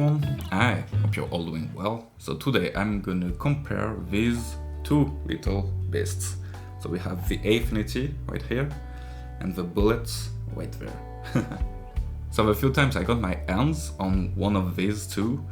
everyone, I hope you're all doing well. So today I'm gonna compare these two little beasts. So we have the Affinity right here and the Bullet right there. So a few times I got my hands on one of these two.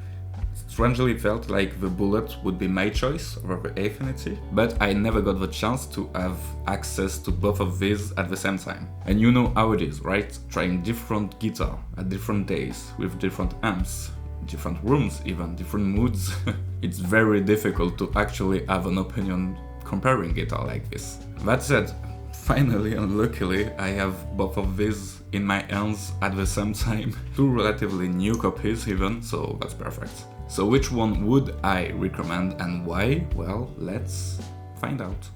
Strangely it felt like the Bullet would be my choice over the Affinity, but I never got the chance to have access to both of these at the same time. And you know how it is, right? Trying different guitar at different days, with different amps, different rooms even, different moods. It's very difficult to actually have an opinion comparing guitar like this. That said, finally and luckily I have both of these in my hands at the same time. Two relatively new copies even, so that's perfect. So which one would I recommend and why? Well, let's find out.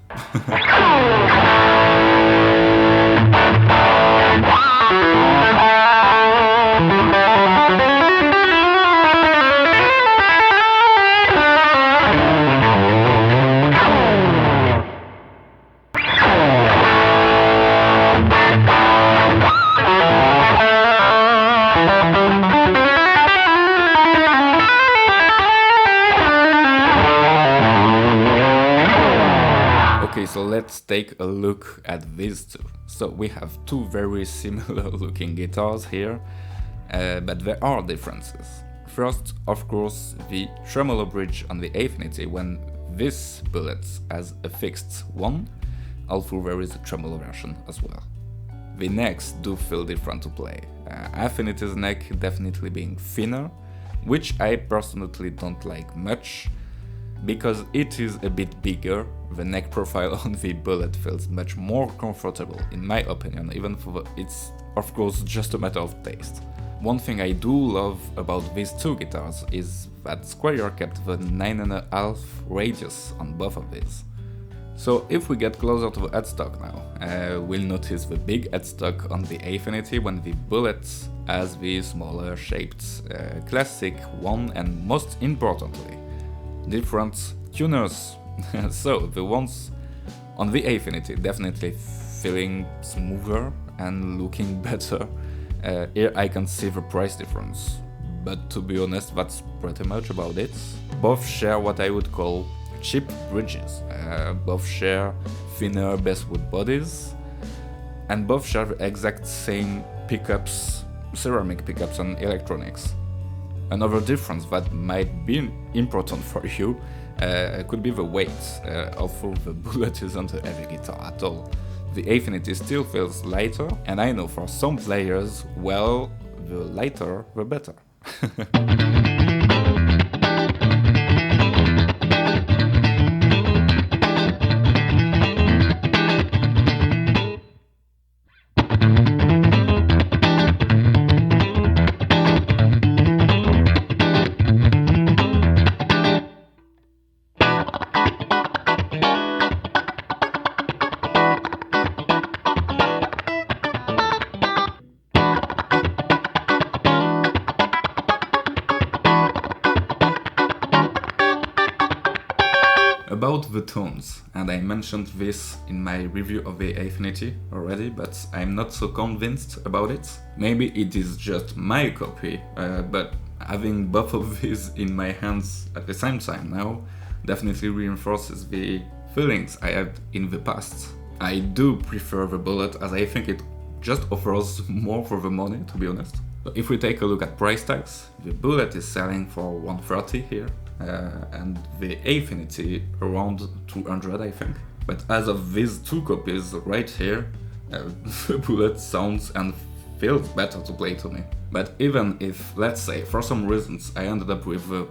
Okay, so let's take a look at these two. So we have two very similar looking guitars here, but there are differences. First, of course, the tremolo bridge on the Affinity, when this Bullet has a fixed one, although there is a tremolo version as well. The necks do feel different to play. Affinity's neck definitely being thinner, which I personally don't like much, because it is a bit bigger. The neck profile on the Bullet feels much more comfortable in my opinion, even though it's of course just a matter of taste. One thing I do love about these two guitars is that Squier kept the 9.5 radius on both of these. So if we get closer to the headstock now, we'll notice the big headstock on the Affinity when the Bullet has the smaller shaped classic one, and most importantly, different tuners. So the ones on the Affinity definitely feeling smoother and looking better. Here I can see the price difference, but to be honest that's pretty much about it. Both share what I would call cheap bridges, both share thinner basswood bodies, and both share the exact same pickups, ceramic pickups and electronics. Another difference that might be important for you could be the weight, although the Bullet isn't a heavy guitar at all. The Affinity still feels lighter, and I know for some players, well, the lighter the better. About the tones, and I mentioned this in my review of the Affinity already, but I'm not so convinced about it. Maybe it is just my copy, but having both of these in my hands at the same time now definitely reinforces the feelings I had in the past. I do prefer the Bullet, as I think it just offers more for the money, to be honest. So if we take a look at price tags, the Bullet is selling for $130 here, and the Affinity around $200 I think. But as of these two copies right here, the Bullet sounds and feels better to play to me. But even if, let's say, for some reasons I ended up with a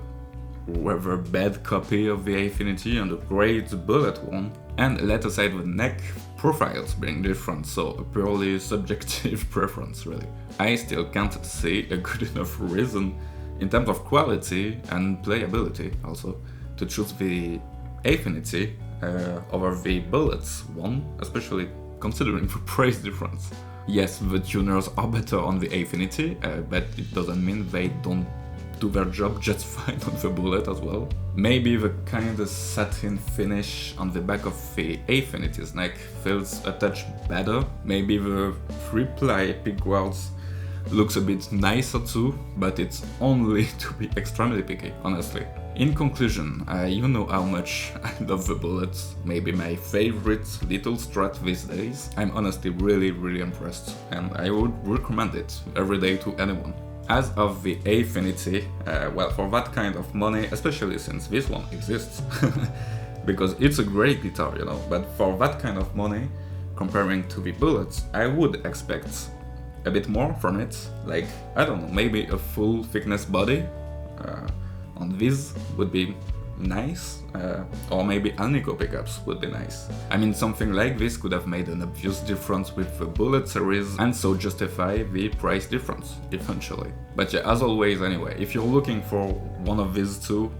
rather bad copy of the Affinity and a great Bullet one, and let aside the neck profiles being different, so a purely subjective preference really, I still can't see a good enough reason in terms of quality and playability also to choose the Affinity over the Bullets one, especially considering the price difference. Yes, the tuners are better on the Affinity, but it doesn't mean they don't do their job just fine on the Bullet as well. Maybe the kind of satin finish on the back of the Affinity's neck feels a touch better. Maybe the 3-ply pick guards looks a bit nicer too, but it's only to be extremely picky, honestly. In conclusion, you know how much I love the Bullet, maybe my favorite little Strat these days. I'm honestly really impressed, and I would recommend it every day to anyone. As of the Affinity, well, for that kind of money, especially since this one exists, because it's a great guitar, you know, but for that kind of money, comparing to the Bullet, I would expect a bit more from it, like, I don't know, maybe a full thickness body on this would be nice, or maybe Alnico pickups would be nice. I mean, something like this could have made an obvious difference with the Bullet series and so justify the price difference, eventually. But yeah, as always anyway, if you're looking for one of these two,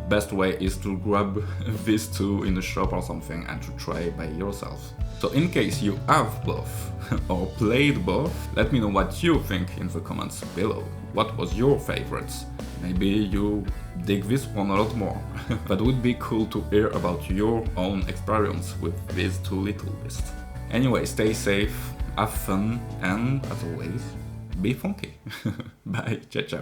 best way is to grab these two in a shop or something and to try by yourself. So in case you have both, or played both, let me know what you think in the comments below. What was your favorite? Maybe you dig this one a lot more. That would be cool to hear about your own experience with these two little beasts. Anyway, stay safe, have fun, and as always, be funky. Bye, ciao ciao.